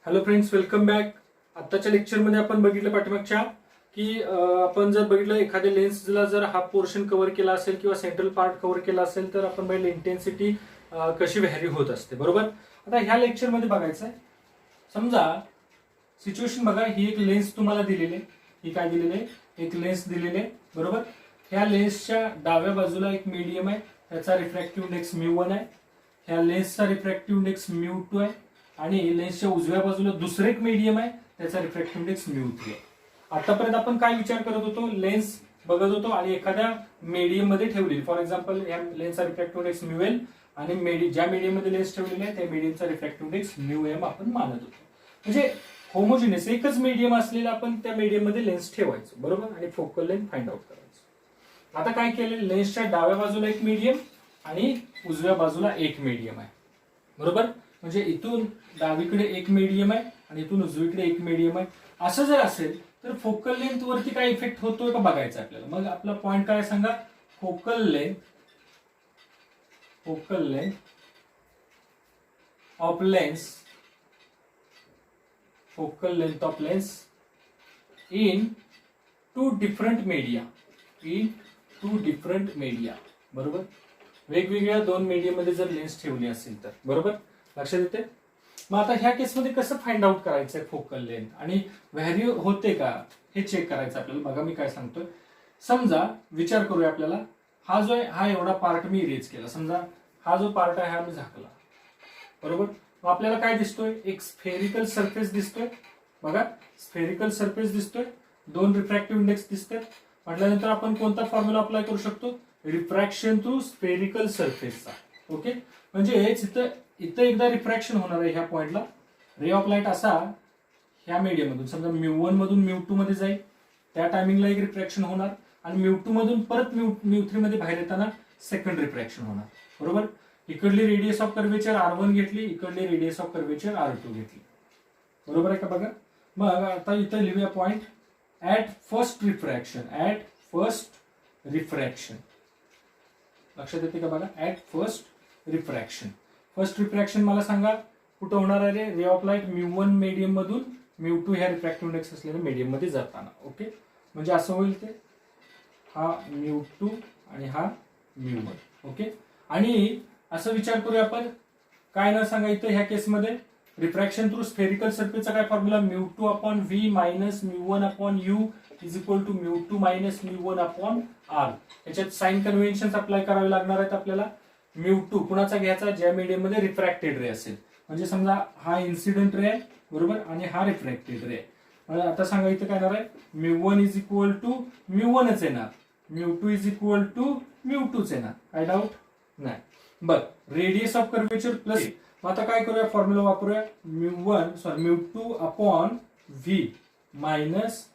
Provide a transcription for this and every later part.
Hello friends, welcome back. आत्ताच्या लेक्चरमध्ये आपण बघितलं पाठीमागच्या की आपण जर बघितलं एखाद्या लेन्सला जर हा पोर्शन कव्हर केला असेल किंवा सेंट्रल पार्ट कव्हर केला असेल तर आपण बघितलं इंटेन्सिटी कशी व्हॅरी होत असते. बरोबर. आता ह्या लेक्चरमध्ये बघायचं आहे, समजा सिच्युएशन बघा, ही एक लेन्स तुम्हाला दिलेली आहे. ही काय दिलेली आहे? एक लेन्स दिलेली आहे. बरोबर. ह्या लेन्सच्या डाव्या बाजूला एक मीडियम आहे, त्याचा रिफ्रॅक्टिव्ह इंडेक्स μ1 आहे. ह्या लेन्सचा रिफ्रॅक्टिव्ह इंडेक्स μ2 आहे आणि लेन्सच्या उजव्या बाजूला दुसरे एक मीडियम आहे, त्याचा रिफ्रॅक्टिव्ह इंडेक्स μ3 आहे. आतापर्यंत आपण काय विचार करत होतो? लेन्स बघत होतो आणि एखाद्या मीडियम मध्ये ठेवली. फॉर एक्झाम्पल या लेन्सचा रिफ्रॅक्टिव्ह इंडेक्स μl आणि ज्या मीडियम मध्ये लेन्स ठेवलेली आहे त्या मीडियमचा रिफ्रॅक्टिव्ह इंडेक्स μm आपण मानत होतो. म्हणजे होमोजिनियस एकच मीडियम असलेला आपण त्या मीडियम मध्ये लेन्स ठेवायचो. बरोबर. आणि फोकल लेंथ फाइंड आउट करायचं. आता काय केलं? लेन्सच्या डाव्या बाजूला एक मीडियम आणि उजव्या बाजूला एक मीडियम आहे. बरोबर. म्हणजे इथून डावीकडे एक मीडियम आहे आणि इथून उजवीकडे एक मीडियम आहे. असं जर असेल तर फोकल लेंथ वरती काय इफेक्ट होतोय का बघायचं आपल्याला. मग आपला पॉइंट काय सांगा? Focal length of lens in two different media. बरोबर. वेगवेगळ्या दोन मीडियम मध्ये जर लेन्स ठेवली असेल तर. बरोबर. लक्षात येते. मग आता ह्या केसमध्ये कसं फाइंड आउट करायचंय फोकल लेंथ आणि व्हॅरी होते का हे चेक करायचं आपल्याला. बघा मी काय सांगतोय. समजा विचार करूया आपल्याला, हा जो आहे हा एवढा पार्ट मी इरेज केला. समजा हा जो पार्ट आहे हा मी झाकला. बरोबर. मग आपल्याला काय दिसतोय? एक स्फेरिकल सरफेस दिसतोय. बघा, स्फेरिकल सरफेस दिसतोय, दोन रिफ्रॅक्टिव्ह इंडेक्स दिसतात. म्हटल्यानंतर आपण कोणता फॉर्म्युला अप्लाय करू शकतो? रिफ्रॅक्शन थ्रू स्फेरिकल सरफेसचा. ओके. म्हणजे इथं एकदा रिफ्रॅक्शन होणार आहे ह्या पॉइंटला. रे ऑफ लाईट असा ह्या मीडियम मधून समजा μ1 मधून μ2 मध्ये जाईल, त्या टायमिंगला एक रिफ्रॅक्शन होणार आणि μ2 मधून परत μ3 मध्ये बाहेर येताना सेकंड रिफ्रॅक्शन होणार. बरोबर. इकडली रेडियस ऑफ कर्वेचर R1 घेतली, इकडली रेडियस ऑफ कर्वेचर R2 घेतली. बरोबर आहे का? बघा. मग आता इथं लिहूया पॉइंट ऍट फर्स्ट रिफ्रॅक्शन. लक्षात येते का? बघा, ऍट फर्स्ट रिफ्रॅक्शन मला सांगा कुठं होणार आहे? रे ऑफ लाईट μ1 मीडियम मधून μ2 ह्या रिफ्रॅक्टिव्ह इंडेक्स असलेल्या मीडियम मध्ये जाताना. ओके. म्हणजे असं होईल ते हा μ2 आणि हा μ1. ओके. आणि असं विचार करूया आपण, काय न सांगा इथं ह्या केसमध्ये रिफ्रॅक्शन थ्रू स्फेरिकल सरफेसचा काय formula? μ2/v minus μ1/u is equal to μ2 minus μ1/r. याच्यात साइन कन्व्हेन्शन अप्लाय करावे लागणार आहेत आपल्याला. μ2 कुणाचा घ्यायचा? ज्या मीडियम मध्ये रिफ्रॅक्टेड रे असेल. म्हणजे समजा हा इन्सिडेंट रे आहे. बरोबर. आणि हा रिफ्रॅक्टेड रे आहे. म्हणजे आता सांगा इथं काय येणार आहे? μ1 इज इक्वल टू μ1च येणार, μ2 इज इक्वल टू μ2च येणार. काय डाऊट नाही. बर. Radius of curvature plus. मग आता काय करूया? फॉर्म्युला वापरूया. μ2/v minus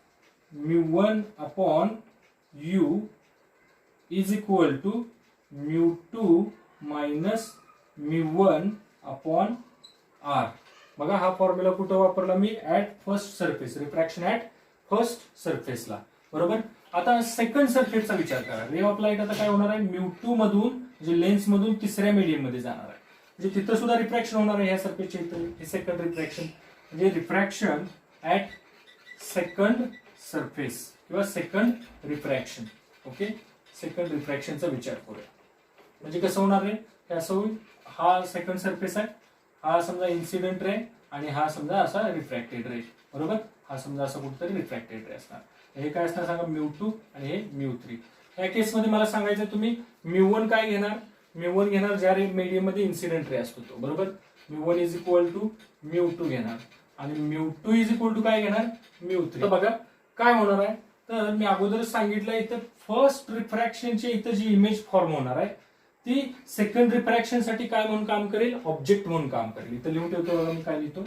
μ1/u is equal to μ2 minus μ1/r. बघा, हा फॉर्म्युला कुठं वापरला मी? At first surface. Refraction at first सरफेसला. बरोबर. आता सेकंड सरफेसचा विचार करा. रे ऑफ लाईट आता काय होणार आहे? μ2 मधून म्हणजे लेन्स मधून तिसऱ्या मीडियम मध्ये जाणार आहे. म्हणजे तिथं सुद्धा रिफ्रॅक्शन होणार आहे ह्या सरफेसच्या इथं. हे सेकंड रिफ्रॅक्शन म्हणजे रिफ्रॅक्शन ऍट सेकंड सरफेस किंवा सेकंड रिफ्रॅक्शन. ओके. सेकंड रिफ्रॅक्शनचा विचार करूया. म्हणजे कसं होणार आहे? हे असं होईल, हा सेकंड सरफेस आहे, हा समजा इन्सिडेंट रे आणि हा समजा असा रिफ्रॅक्टेड रे. बरोबर. हा समजा असं कुठेतरी रिफ्रॅक्टेड रे असणार. हे काय असणार सांगा? μ2 आणि हे μ3. या केसमध्ये मला सांगायचं तुम्ही μ1 काय घेणार? μ1 घेणार ज्या मीडियम मध्ये इन्सिडेंट रे असतो तो. बरोबर. μ1 इज इक्वल टू μ2 घेणार आणि μ2 इज इक्वल टू काय घेणार? μ3. बघा काय होणार आहे. तर मी अगोदर सांगितलं इथं फर्स्ट रिफ्रॅक्शनची इथं जी इमेज फॉर्म होणार आहे ती सेकंड रिफ्रॅक्शन साठी काय म्हणून काम करेल? ऑब्जेक्ट म्हणून काम करेल. इथं लिहून ठेवतो बघा मी काय लिहितो.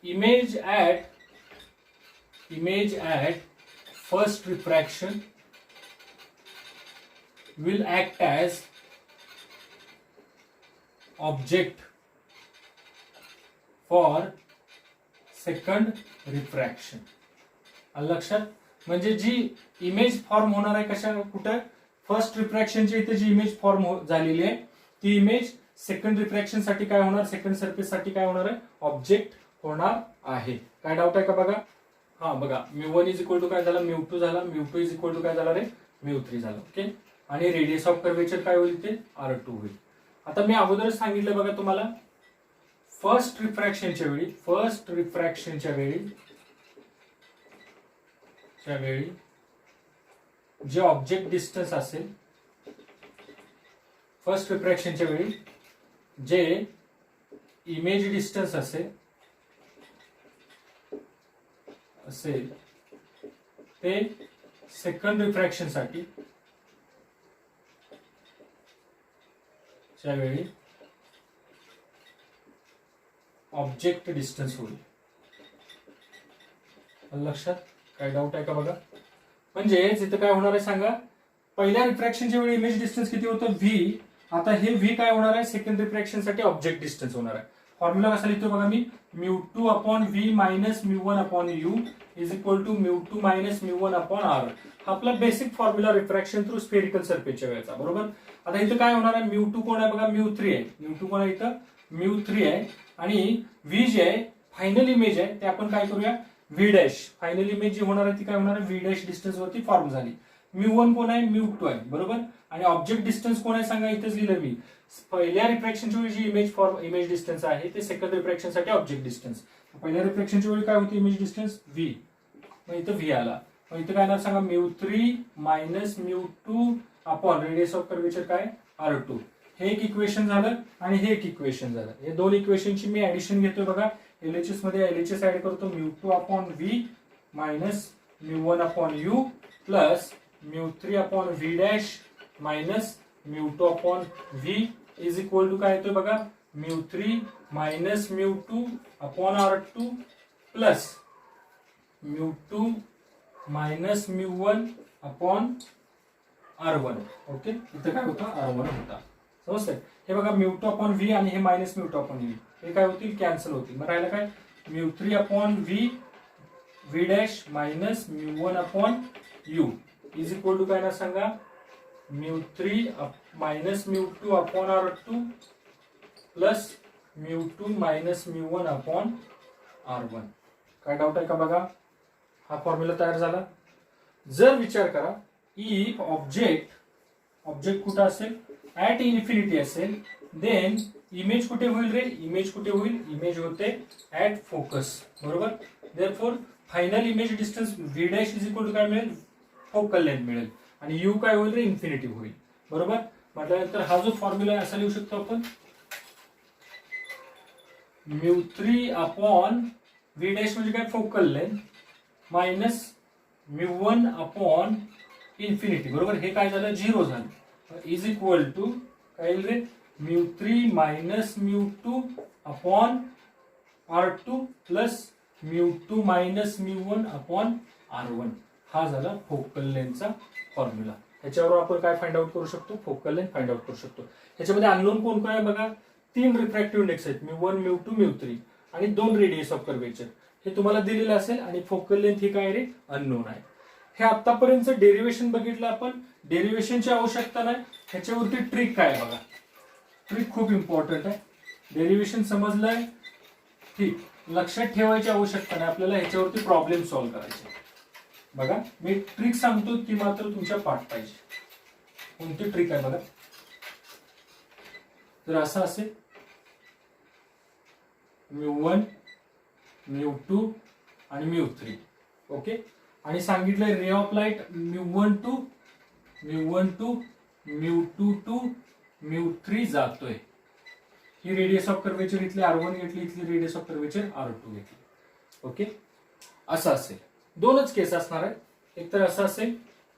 Image at first refraction will act as object for second refraction. लक्षात. म्हणजे जी इमेज फॉर्म होणार आहे कशा कुठं? फर्स्ट रिफ्रॅक्शनची इथे जी इमेज फॉर्म झालेली आहे ती इमेज सेकंड रिफ्रॅक्शन साठी काय होणार, सेकंड सरफेस साठी काय होणार आहे, ऑब्जेक्ट होणार आहे. काय डाऊट आहे का बघा. हा बघा, μ1 इज इक्वल टू काय झाला, μ2 झाला, μ2 इज इक्वल टू काय झाला रे, μ3 झाला. ओके, आणि रेडियस ऑफ कर्वेचर काय होईल ते R2 होईल. आता मी अगोदरच सांगितलं बघा तुम्हाला, फर्स्ट रिफ्रॅक्शनच्या वेळी जे ऑब्जेक्ट डिस्टन्स असेल, फर्स्ट रिफ्रॅक्शनच्या वेळी जे इमेज डिस्टन्स असेल ते सेकंड रिफ्रॅक्शन साठी त्यावेळी ऑब्जेक्ट डिस्टन्स होईल. लक्षात, काय डाऊट आहे का बघा. म्हणजे इथं काय होणार आहे सांगा, पहिल्या रिफ्रॅक्शनच्या वेळी इमेज डिस्टन्स किती होतं, व्ही. आता हे व्ही काय होणार आहे, सेकंड रिफ्रॅक्शन साठी ऑब्जेक्ट डिस्टन्स होणार आहे. फॉर्म्युला कसा लिहितो बघा मी, μ2 upon v minus μ1 upon u is equal to μ2 minus μ1 upon r. हा आपला basic formula refraction through spherical सरफेसच्या वेळेचा, बरोबर. आता इथं काय होणार आहे, μ2 कोण आहे बघा, μ3 आहे. μ2 कोण आहे इथं, μ3 आहे. आणि व्ही जे आहे फायनल इमेज आहे ते आपण काय करूया, व्ही डॅश. फायनल इमेज जी होणार आहे ती काय होणार आहे, व्ही डॅश डिस्टन्स वरती फॉर्म झाली. μ1 कोण आहे, μ2 आहे, बरोबर. आणि ऑब्जेक्ट डिस्टन्स कोण आहे सांगा, इथेच लिहिलं मी. पहिल्या रिफ्रॅक्शनच्या वेळी जी इमेज डिस्टन्स आहे ते सेकंड रिफ्रॅक्शन साठी ऑब्जेक्ट डिस्टन्स. पहिल्या रिफ्रॅक्शनच्या वेळी काय होती इमेज डिस्टन्स, व्ही. मग इथं व्ही आला. मग इथं काय येणार सांगा, μ3 minus μ2 upon radius of curvature काय, R2. हे एक इक्वेशन झालं आणि हे एक इक्वेशन झालं. हे दोन इक्वेशनची मी ऍडिशन घेतोय बघा. एलएचएस मध्ये एलएचएस ऍड करतो, μ2 upon v minus μ1 upon u plus μ3 upon v dash minus μ2 upon v is equal to काय येतोय बघा, μ3 minus μ2 upon R2 plus μ2 minus μ1 upon R1. Okay, इथं काय होता, R1 होता. समजतंय. हे बघा, μ2 अपॉन व्ही आणि हे मायनस μ2 अपॉन व्ही हे काय होतील, कॅन्सल होतील. मग राहिलं काय, μ3 upon v dash minus μ1 upon u is equal to काय ना सांगा, μ3 minus μ2 upon R2 plus μ2 minus μ1 upon R1. काय डाऊट आहे का बघा. हा फॉर्म्युला तयार झाला. जर विचार करा, इफ ऑब्जेक्ट कुठं असेल, ऍट इन्फिनिटी असेल, देन इमेज कुठे होईल रे, इमेज होते ऍट फोकस, बरोबर. Therefore final image distance v dash is equal to काय मिळेल, फोकल लेंथ मिळेल. आणि यू काय होईल रे, इन्फिनिटी होईल, बरोबर. म्हटल्यानंतर हा जो फॉर्म्युला आहे असा लिहू शकतो आपण, μ3 अपॉन व्ही डॅश म्हणजे काय, focal length minus μ1 upon infinity, बरोबर. हे काय झालं, 0 झालं. इज इक्वल टू काय येईल रे, μ3 minus μ2 upon R2 plus μ2 minus μ1 upon R1. हा झाला फोकल लेंथचा फॉर्म्युला. ह्याच्यावर आपण काय फाइंड आउट करू शकतो, फोकल लेंथ फाइंड आउट करू शकतो. ह्याच्यामध्ये अननोन कोण काय बघा, 3 रिफ्रॅक्टिव्ह इंडेक्स आहेत, μ1 μ2 μ3 आणि 2 रेडियस ऑफ कर्वेचर. हे तुम्हाला दिलेलं असेल. आणि फोकल लेंथ ही काय रे, अननोन आहे. हे आतापर्यंत डेरिव्हेशन बघितलं आपण. डेरिव्हेशनची आवश्यकता नाही. ह्याच्यावरती ट्रिक काय बघा, ट्रिक खूप इम्पॉर्टंट आहे. डेरिव्हेशन समजलंय, ठीक. लक्षात ठेवायची आवश्यकता नाही, आपल्याला ह्याच्यावरती प्रॉब्लेम सॉल्व्ह करायचे. बघा, मी ट्रिक सांगतो ती मात्र तुमच्या पाठ पाहिजे. कोणती ट्रिक आहे बघा. तर असं असेल, μ1 μ2 आणि μ3. ओके, आणि सांगितलंय ray of light μ1 to μ2 to μ3 जातोय. ही रेडियस ऑफ कर्वेचर इथली R1 घेतली, इथली रेडियस ऑफ कर्वेचर R2 घेतली. ओके, असं असेल. दोनच केस असणार आहेत. एक तर असं असेल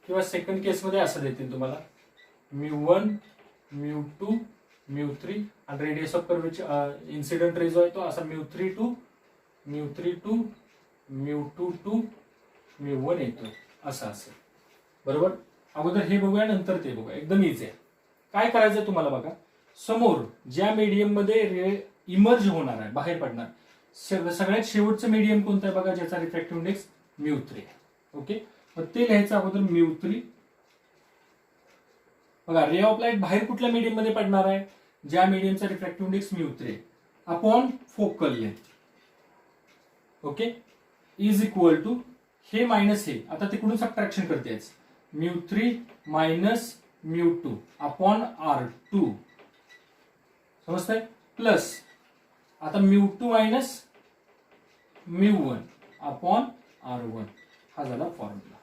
किंवा सेकंड केस मध्ये असं देतील तुम्हाला, μ1 μ2 μ3 आणि radius of curvature incident ray जो आहे तो असा μ3 टू μ2 टू μ1 येतो, असं असेल, बरोबर. अगोदर हे बघूया, नंतर ते बघूया. एकदम इझी आहे. काय करायचं तुम्हाला बघा, समोर ज्या मीडियम मध्ये इमर्ज होणार आहे, बाहेर पडणार, सगळ्यात शेवटचं मीडियम कोणतं आहे बघा, ज्याचा रिफ्रॅक्टिव्ह इंडेक्स μ3 आहे. ओके, मग ते लिहायचं अगोदर μ3. बघा, रे ऑफ लाईट बाहेर कुठल्या मीडियम मध्ये पडणार आहे, ज्या मीडियमचा refractive index μ3 upon focal length, okay, is equal to हे मायनस हे, आता तिकडून सबट्रॅक्शन करतेच, μ3 मायनस μ2 अपॉन R2, समजतंय, प्लस आता μ2 मायनस μ1 अपॉन R1, हा झाला फॉर्म्युला.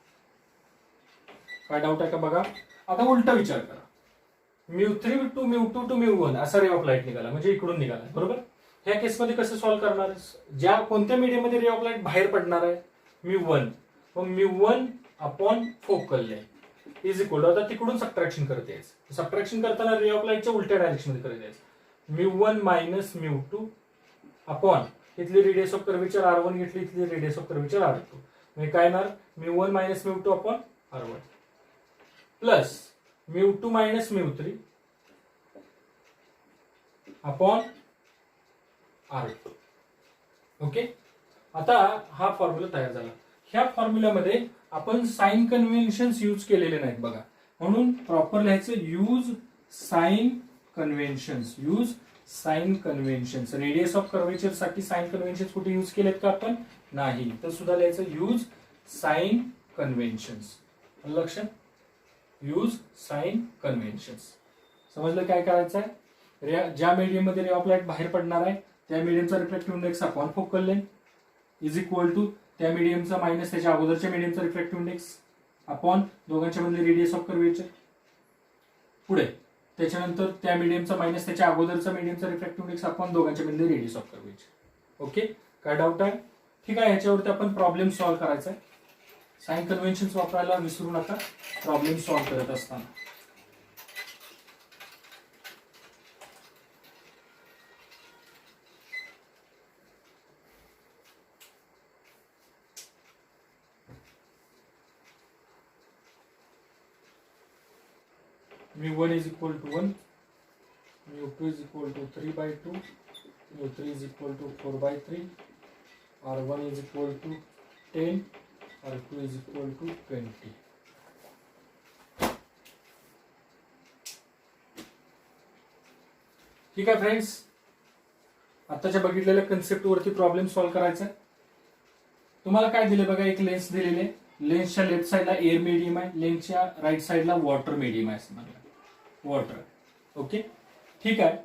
काय डाऊट आहे का बघा. आता उलटा विचार करा, μ3 टू μ2 टू μ1 असा रे ऑफ लाईट निघाला, म्हणजे इकडून निघाला, बरोबर. ह्या केसमध्ये कसं सॉल्व्ह करणार, ज्या कोणत्या मीडियम मध्ये रे ऑफ लाईट बाहेर पडणार आहे, μ1, μ1 upon focal length is equal to, आता तिकडून सबट्रॅक्शन करते, सबट्रॅक्शन करताना रे ऑफ लाईटच्या उलट्या डायरेक्शन मध्ये करते, μ1 मायनस μ2 अपॉन इथली रेडियस ऑफ कर्वेचर R1 घेतली, इथली रेडियस ऑफ कर्वेचर R2, म्हणजे काय येणार, μ1 minus μ2 upon R1 plus μ2 minus μ3 upon R2, okay. आता हा फॉर्म्युला तयार झाला. ह्या फॉर्म्युल्यामध्ये आपण साइन कन्व्हेन्शन्स यूज केलेले नाहीत बघा, म्हणून प्रॉपर लिहायचं use sign conventions, use sign conventions. Radius of curvature साठी साइन कन्व्हेन्शन्स कुठे यूज केलेत का आपण, नाही, तर सुद्धा लिहायचं यूज साइन कन्व्हेन्शन्स. लक्षात, यूज साइन कन्व्हेन्शन्स. समजलं काय करायचं आहे, ज्या मीडियम मध्ये रे ऑफ लाईट बाहेर पडणार आहे त्या मीडियमचा refractive index upon focal length is equal to त्या मीडियमचा मायनस त्याच्या अगोदरच्या मीडियमचा रिफ्रॅक्टिव्ह इंडेक्स अपॉन दोघांच्या मधले रेडियस ऑफ कर्वेचर, पुढे त्याच्यानंतर त्या मीडियमचा मायनस त्याच्या अगोदरचा मीडियमचा रिफ्रॅक्टिव्ह इंडेक्स अपॉन दोघांच्या मधले रेडियस ऑफ कर्वेचर. ओके, काय डाऊट आहे, ठीक आहे. ह्याच्यावरती आपण प्रॉब्लेम सॉल्व्ह करायचा आहे. साइन कन्व्हेन्शन्स वापरायला विसरू नका प्रॉब्लेम सॉल्व्ह करत असताना. μ1 is equal to 1, μ2 is equal to 3/2, μ3 is equal to 4/3, R1 is equal to 10, R2 is equal to 20. ठीक आहे फ्रेंड्स, आताच्या बघितलेल्या कन्सेप्ट वरती प्रॉब्लेम सॉल्व्ह करायचा आहे. तुम्हाला काय दिले बघा, एक लेन्स दिलेले, लेन्सच्या लेफ्ट साइडला एअर मीडियम आहे, लेन्सच्या राईट साइडला वॉटर मीडियम आहे, वॉटर, ओके, ठीक आहे.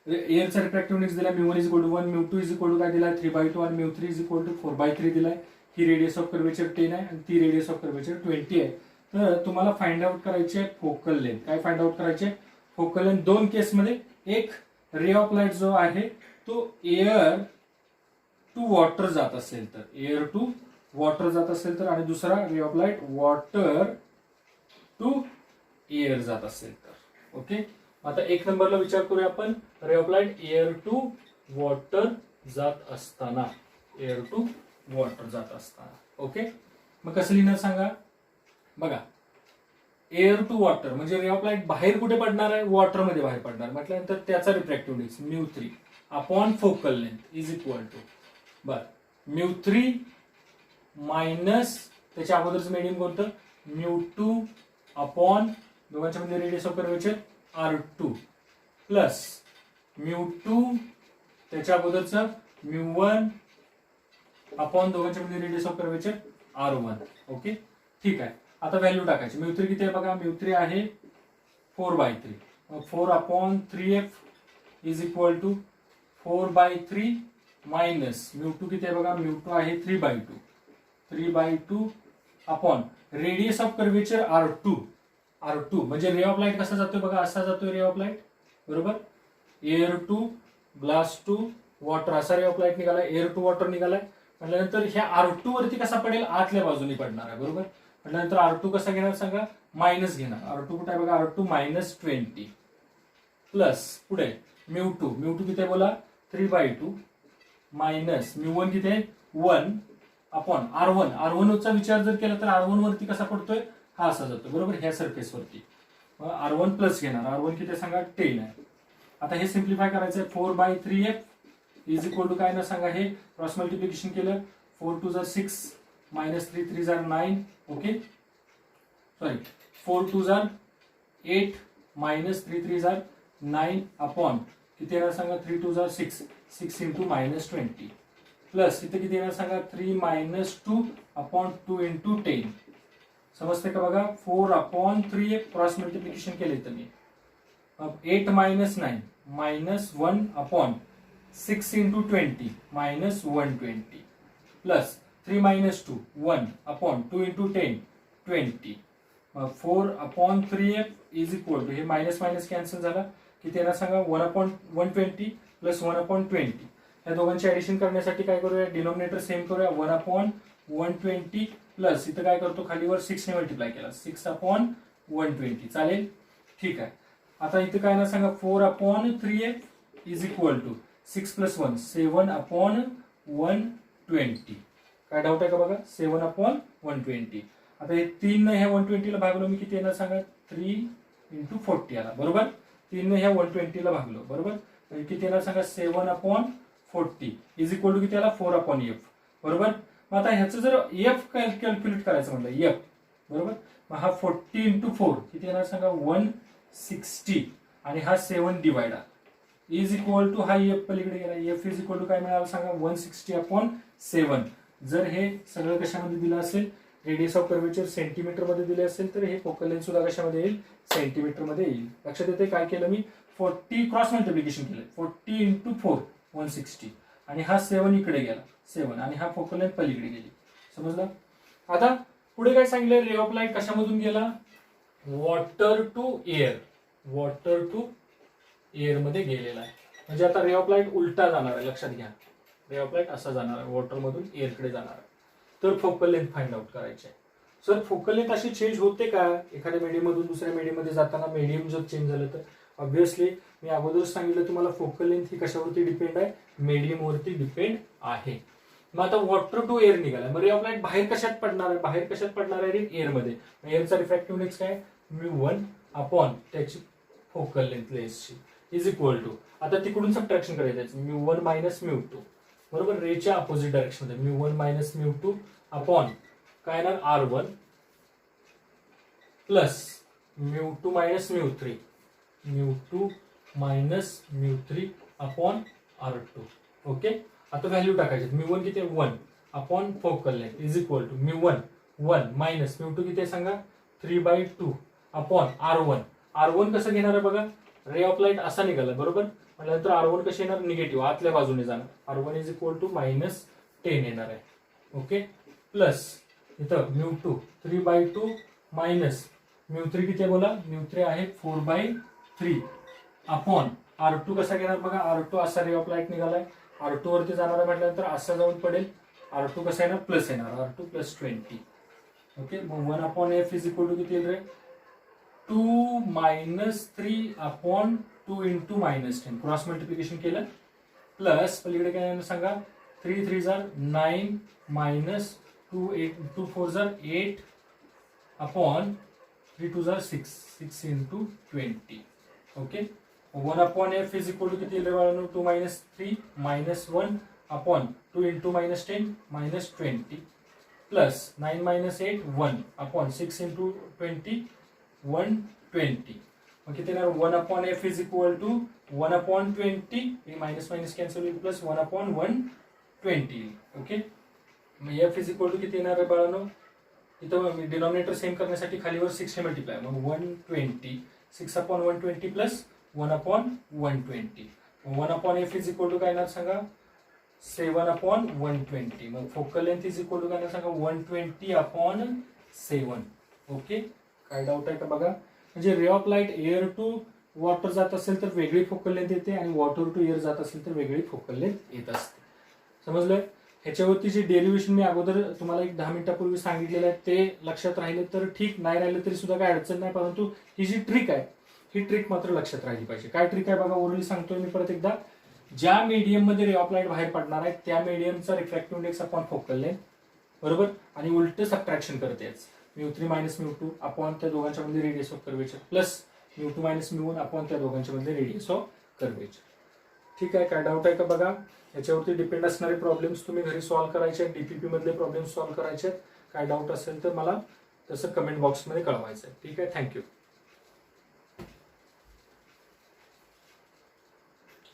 एअरचा रिफ्रॅक्टिव्ह इंडेक्स दिला μ1 is equal to 1, μ2 is equal to काय दिला 3/2 आणि μ3 इज इक्वल टू 4/3 दिलाय. ही रेडियस ऑफ कर्वेचर 10 आहे आणि ती रेडियस ऑफ कर्वेचर 20 आहे. तर तुम्हाला फाइंड आउट करायचे फोकल लेंथ. काय फाइंड आउट करायचे, फोकल लेंथ. दोन केसमध्ये, एक रे ऑफ लाईट जो आहे तो एअर टू वॉटर जात असेल तर, एअर टू वॉटर जात असेल तर, आणि दुसरा ray of light water to air जात असेल तर. ओके, आता एक नंबरला विचार करूया आपण, ray of light air to water जात असताना, एअर टू वॉटर जात असताना. ओके, मग कसं लिहिणार सांगा बघा. एअर टू वॉटर म्हणजे रे ऑफ लाईट बाहेर कुठे पडणार आहे, वॉटर मध्ये बाहेर पडणार, म्हटल्यानंतर त्याचा refractive index μ3 upon focal length is equal to, बर, μ3 मायनस त्याच्या अगोदरचं मीडियम कोणतं, μ2 अपॉन दोघांच्या मध्ये radius of curvature R2 plus μ2 त्याच्या अगोदरचं μ1 अपॉन दोघांच्या मध्ये radius of curvature R1. Okay, ठीक आहे. आता व्हॅल्यू टाकायची. μ3 किती आहे बघा, μ3 आहे 4/3, 4 upon 3f is equal to 4/3 minus μ2 किती आहे बघा, μ2 आहे 3/2, 3/2 upon radius of curvature R2 म्हणजे रे ऑफ लाईट कसा जातोय बघा, असा जातोय रे ऑफ लाईट, बरोबर. Air to glass to water असा रे ऑफ लाईट निघालाय, एअर टू वॉटर निघालाय. म्हटल्यानंतर ह्या R2 वरती कसा पडेल, आतल्या बाजूने पडणार आहे, बरोबर. म्हटल्यानंतर R2 कसा घेणार सांगा, मायनस घेणार. R2 कुठे आहे बघा, R2 मायनस 20 प्लस पुढे μ2 किती आहे बोला, 3/2 मायनस μ1 किती आहे 1 अपॉन R1 चा विचार जर केला तर R1 वरती कसा पडतोय, हा असा जातो, बरोबर, ह्या सरफेस वरती. R1 प्लस घेणार, R1 किती सांगा 10 आहे. आता हे सिम्प्लिफाय करायचं आहे, 4/3f इज इक्वल टू काय ना सांगा, हे क्रॉस मल्टिप्लिकेशन केलं, 4 2 6 minus 3 3 9, okay, sorry 4 2 8 minus 3 3 9 upon किती येणार सांगा 3 2 6 6 इंटू -20 प्लस इथे किती येणार सांगा 3 -2 अपॉन 2 इंटू 10 समजते का बघा 4 अपॉन 3 क्रॉस मल्टिप्लिकेशन केले तर मी 8 -9 -1 upon 6 into 20 -120 plus 3 -2 1 upon 2 into 10 20 4 upon 3f is equal to हे मायनस मायनस कॅन्सल झाला किती येणार सांगा 1 अपॉन 120 प्लस 1 अपॉन 20 या दोघांची ऍडिशन करण्यासाठी काय करूया डिनॉमिनेटर सेम करूया 1 अपॉन 120 प्लस इथं काय करतो खालीवर 6 ने मल्टिप्लाय केला 6 अपॉन 120 चालेल ठीक आहे आता इथं काय ना सांगा 4 upon 3f is equal to 6 plus 1 7 upon 120 काय डाऊट आहे का बघा 7 अपॉन 120 आता हे 3 ने ह्या 120 ला भागलो मी किती येणार सांगा 3 इंटू 40 आला बरोबर 3 ने ह्या 120 ला भागलो बरोबर किती येणार सांगा 7 अपॉन 40 इज इक्वल टू किती आला 4 अपॉन एफ बरोबर मग आता ह्याचं जर एफ कॅल्क्युलेट करायचं म्हटलं एफ बरोबर मग हा 40 इंटू 4 किती येणार सांगा 160 आणि हा 7 डिवाइड इज इक्वल टू हा एफ पलीकडे गेला एफ इज इक्वल टू काय मिळालं सांगा 160 अपॉन 7 जर हे सगळं कशामध्ये दिलं असेल रेडियस ऑफ कर्वेचर सेंटीमीटर मध्ये दिले असेल तर हे फोकल लेंथ सुद्धा कशामध्ये येईल सेंटीमीटर मध्ये येईल लक्षात येते काय केलं मी 40 क्रॉस मल्टिप्लिकेशन केलं 40 इंटू 4 160 आणि हा 7 इकडे गेला 7 आणि हा फोकल लेंथ पलीकडे गेली समजलं आता पुढे काय सांगितलं रे ऑफ लाईट कशामधून गेला वॉटर टू एअर मध्ये गेलेला आहे म्हणजे आता रे ऑफ लाईट उलटा जाणार आहे लक्षात घ्या रे ऑफ लाईट असा जाणार आहे वॉटर मधून एअरकडे जाणार आहे तर फोकल लेंथ फाइंड आउट करायची आहे सर फोकल लेंथ अशी चेंज होते का एखाद्या मीडियम मधून दुसऱ्या मीडियम मध्ये जाताना मीडियम जर चेंज झालं तर ऑब्व्हियसली मी अगोदर सांगितलं तुम्हाला फोकल लेंथ ही कशावरती डिपेंड आहे मीडियम वरती डिपेंड आहे मग आता वॉटर टू एअर निघाला मग रे ऑफ लाईट बाहेर कशात पडणार आहे एअर मध्ये एअरचा रिफ्रॅक्टिव्ह इंडेक्स काय μ1 अपॉन त्याची फोकल लेंथ लेन्सची इज इक्वल टू आता तिकडून सबट्रॅक्शन करायचं μ1 मायनस μ2 बरोबर रेच्या अपोजिट डायरेक्शन मध्ये μ1 मायनस μ2 अपॉन काय येणार r1 plus μ2 minus μ3 upon r2 okay आता व्हॅल्यू टाकायची μ1 किती 1 upon focal length is equal to μ1 1 minus μ2 किती सांगा 3/2 अपॉन r1 कसं घेणार आहे बघा रे ऑफ लाईट असा निघाला बरोबर म्हटल्यानंतर r1 कसे येणार निगेटिव्ह आतल्या बाजूने जाणार r1 इज इक्वल टू -10 येणार आहे ओके प्लस इथं μ2 3/2 मायनस μ3 किती आहे बोला μ3 आहे 4/3 अपॉन r2 कसा घेणार बघा r2 असा रे ऑफ लाईट निघालाय r2 वरती जाणार आहे म्हटल्यानंतर असा जाऊन पडेल r2 कसा येणार प्लस येणार r2 प्लस 20 ओके मग 1 upon f is equal to किती येईल रे 2 -3 अपॉन 2 इंटू -10 क्रॉस मल्टिप्लिकेशन केलं प्लस पलीकडे काय सांगा 3 3 जार 9 मायनस 2 8 2 4 जार 8 अपॉन 3 2 जार 6 6 into 20 okay 1 upon f is equal to किती येईल बाळांनो 2 -3 -1 upon 2 into -10 -20 plus 9 -8 1 upon 6 into 20 120 मग किती येणार 1 upon f is equal to 1 upon 20 हे मायनस मायनस कॅन्सल होईल प्लस 1 अपॉन 120 ओके मग f इज इक्वल टू किती येणार आहे बाळांनो इथं डिनॉमिनेटर सेम करण्यासाठी खालीवर 6 ने मल्टिप्लाय मग 120 6 upon 120 plus 1 upon 120 1 upon f is equal to काय येणार सांगा 7 अपॉन 120 मग focal length is equal to काय येणार सांगा 120 अपॉन 7 ओके काय डाऊट आहे का बघा म्हणजे ray of light air to water जात असेल तर वेगळी फोकल लेंथ येते आणि वॉटर टू एअर जात असेल तर वेगळी फोकल लेंथ येत असते समजलं ह्याच्यावरती जे डेरिव्हेशन मी अगोदर तुम्हाला एक 10 मिनिटापूर्वी सांगितलेलं आहे ते लक्षात राहिले तर ठीक नाही राहिलं तरी सुद्धा काय अडचण नाही परंतु ही जी ट्रिक आहे ही ट्रिक मात्र लक्षात राहिली पाहिजे काय ट्रिक आहे बघा ओरली सांगतोय मी परत एकदा ज्या मीडियम मध्ये रे ऑफ लाईट बाहेर पडणार आहे त्या मीडियमचा refractive index upon focal length बरोबर आणि उलट सबट्रॅक्शन करतेच μ3 मायनस μ2 अपॉन त्या दोघांच्या मध्ये radius of curvature plus μ2 minus μ1 upon त्या दोघांच्या मध्ये रेडियस ऑफ कर्वेचर ठीक आहे काय डाऊट आहे का बघा याच्यावरती डिपेंड असणारे प्रॉब्लेम्स तुम्ही घरी सॉल्व्ह करायचे डीपीपी मधले प्रॉब्लेम्स सॉल्व्ह करायचे काय डाऊट असेल तर मला तसं कमेंट बॉक्समध्ये कळवायचं ठीक आहे थँक्यू